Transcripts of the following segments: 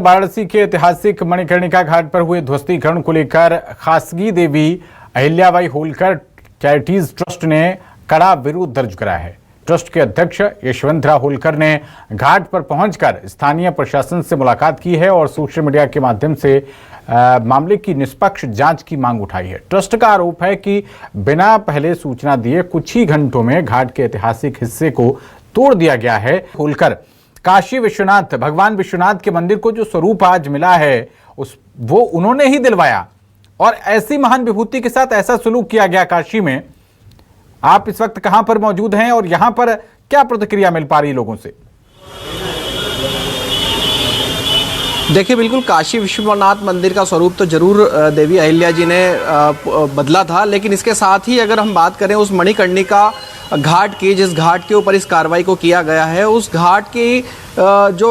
वाराणसी के ऐतिहासिक मणिकर्णिका घाट पर हुए ध्वस्तीकरण को लेकर खासगी देवी अहिल्याबाई होलकर चैरिटीज ट्रस्ट ने कड़ा विरोध दर्ज करा है। ट्रस्ट के अध्यक्ष यशवंतराव होलकर ने घाट पर पहुंचकर स्थानीय प्रशासन से मुलाकात की है और सोशल मीडिया के माध्यम से मामले की निष्पक्ष जांच की मांग उठाई है। ट्रस्ट का आरोप है कि बिना पहले सूचना दिए कुछ ही घंटों में घाट के ऐतिहासिक हिस्से को तोड़ दिया गया है। होलकर काशी विश्वनाथ भगवान विश्वनाथ के मंदिर को जो स्वरूप आज मिला है वो उन्होंने ही दिलवाया और ऐसी महान विभूति के साथ ऐसा सलूक किया गया काशी में। आप इस वक्त कहां पर मौजूद हैं और यहां पर क्या प्रतिक्रिया मिल पा रही है लोगों से? देखिए, बिल्कुल काशी विश्वनाथ मंदिर का स्वरूप तो जरूर देवी अहिल्या जी ने बदला था, लेकिन इसके साथ ही अगर हम बात करें उस मणिकर्णिका घाट की, जिस घाट के ऊपर इस कार्रवाई को किया गया है, उस घाट की जो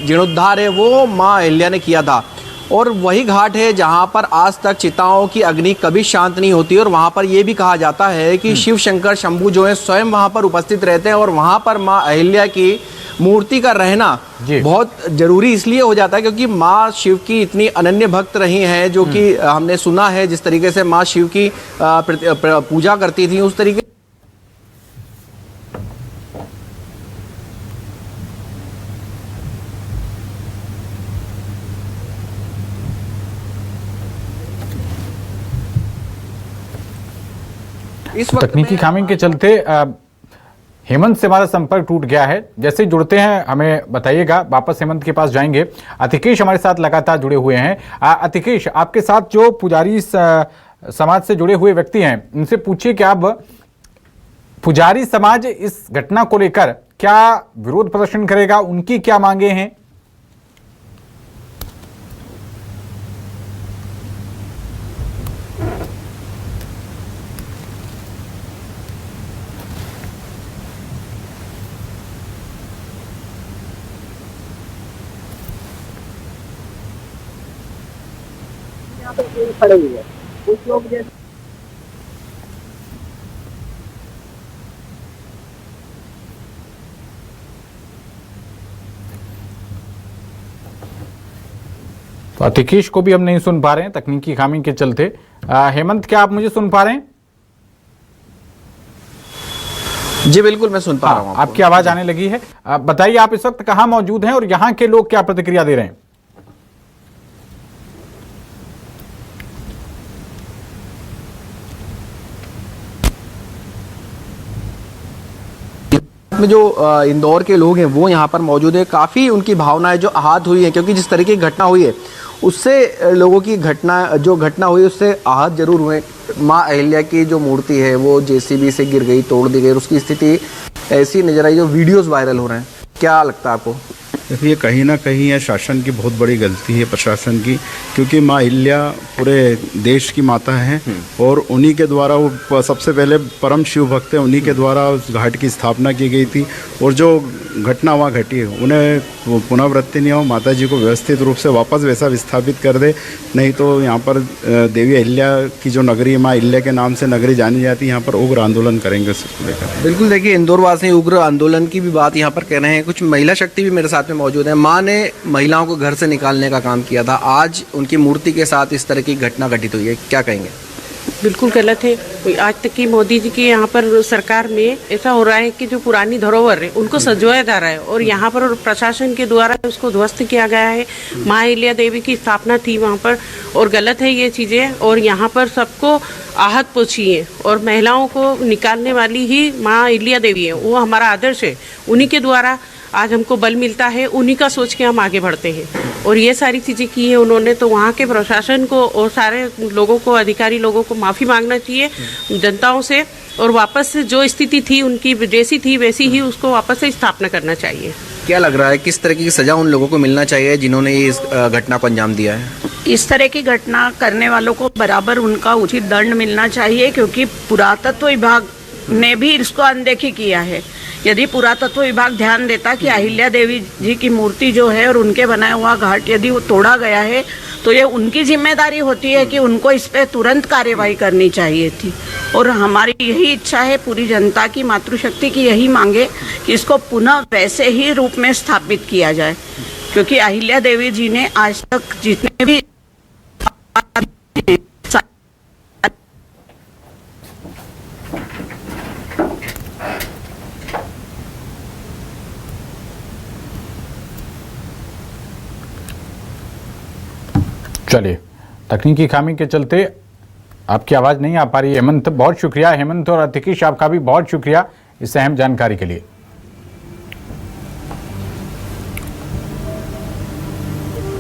जीर्णोद्धार है वो माँ अहिल्या ने किया था और वही घाट है जहां पर आज तक चिताओं की अग्नि कभी शांत नहीं होती और वहां पर यह भी कहा जाता है कि शिव शंकर शंभू जो है स्वयं वहां पर उपस्थित रहते हैं और वहां पर माँ अहिल्या की मूर्ति का रहना बहुत जरूरी इसलिए हो जाता है क्योंकि माँ शिव की इतनी अनन्य भक्त रही हैं, जो कि हमने सुना है जिस तरीके से माँ शिव की पूजा करती थी उस तरीके इस वक्त तकनीकी खामी के चलते हेमंत से हमारा संपर्क टूट गया है। जैसे जुड़ते हैं हमें बताइएगा, वापस हेमंत के पास जाएंगे। अतिकेश हमारे साथ लगातार जुड़े हुए हैं। अतिकेश, आपके साथ जो पुजारी समाज से जुड़े हुए व्यक्ति हैं उनसे पूछिए कि अब पुजारी समाज इस घटना को लेकर क्या विरोध प्रदर्शन करेगा, उनकी क्या मांगे हैं? पड़े हुए हैं कुछ लोग जैसे तो अतिकेश को भी हम नहीं सुन पा रहे हैं तकनीकी खामी के चलते। हेमंत, क्या आप मुझे सुन पा रहे हैं? जी बिल्कुल, मैं सुन पा रहा हूं। आपकी आवाज आने लगी है। बताइए, आप इस वक्त कहां मौजूद हैं और यहां के लोग क्या प्रतिक्रिया दे रहे हैं? में जो इंदौर के लोग हैं वो यहाँ पर मौजूद है। काफ़ी उनकी भावनाएं जो आहत हुई हैं, क्योंकि जिस तरीके की घटना हुई है उससे लोगों की घटना हुई उससे आहत जरूर हुए। माँ अहिल्या की जो मूर्ति है वो जेसीबी से गिर गई, तोड़ दी गई, उसकी स्थिति ऐसी नजर आई। जो वीडियोस वायरल हो रहे हैं, क्या लगता है आपको? देखिए, कहीं ना कहीं यह शासन की बहुत बड़ी गलती है, प्रशासन की, क्योंकि माँ अहिल्या पूरे देश की माता हैं और उन्हीं के द्वारा, वो सबसे पहले परम शिव भक्त हैं, उन्हीं के द्वारा उस घाट की स्थापना की गई थी और जो घटना वहाँ घटी है उन्हें पुनरावृत्ति नहीं हो, माता जी को व्यवस्थित रूप से वापस वैसा विस्थापित कर दे। नहीं तो यहाँ पर देवी अहिल्या की जो नगरी, माँ अहिल्या के नाम से नगरी जानी जाती है, यहाँ पर उग्र आंदोलन करेंगे उसको लेकर। बिल्कुल, देखिए, इंदौर वासी उग्र आंदोलन की भी बात यहाँ पर कह रहे हैं। कुछ महिला शक्ति भी मेरे साथ में मौजूद है। माँ ने महिलाओं को घर से निकालने का काम किया था, आज उनकी मूर्ति के साथ इस तरह की घटना घटित हुई है, क्या कहेंगे? बिल्कुल गलत है। आज तक की मोदी जी की यहाँ पर सरकार में ऐसा हो रहा है कि जो पुरानी धरोहर है उनको संजोया जा रहा है और यहाँ पर प्रशासन के द्वारा उसको ध्वस्त किया गया है। माँ अहिल्या देवी की स्थापना थी वहाँ पर और गलत है ये चीज़ें और यहाँ पर सबको आहत पहुँची है और महिलाओं को निकालने वाली ही माँ अहिल्या देवी है। वो हमारा आदर्श है, उन्हीं के द्वारा आज हमको बल मिलता है, उन्हीं का सोच के हम आगे बढ़ते हैं और ये सारी चीज़ें की है उन्होंने। तो वहाँ के प्रशासन को और सारे लोगों को, अधिकारी लोगों को माफ़ी मांगना चाहिए जनताओं से और वापस से जो स्थिति थी उनकी जैसी थी वैसी ही उसको वापस से स्थापना करना चाहिए। क्या लग रहा है, किस तरह की सजा उन लोगों को मिलना चाहिए जिन्होंने इस घटना को अंजाम दिया है? इस तरह की घटना करने वालों को बराबर उनका उचित दंड मिलना चाहिए, क्योंकि पुरातत्व विभाग ने भी इसको अनदेखी किया है। यदि पुरातत्व विभाग ध्यान देता कि अहिल्या देवी जी की मूर्ति जो है और उनके बनाया हुआ घाट यदि वो तोड़ा गया है तो ये उनकी जिम्मेदारी होती है कि उनको इस पे तुरंत कार्यवाही करनी चाहिए थी। और हमारी यही इच्छा है, पूरी जनता की, मातृशक्ति की यही मांगे कि इसको पुनः वैसे ही रूप में स्थापित किया जाए। क्योंकि अहिल्या देवी जी ने आज तक जितने भी चलिए, तकनीकी खामी के चलते आपकी आवाज़ नहीं आ पा रही है। हेमंत, बहुत शुक्रिया। हेमंत और अतिकीश, आपका भी बहुत शुक्रिया इस अहम जानकारी के लिए।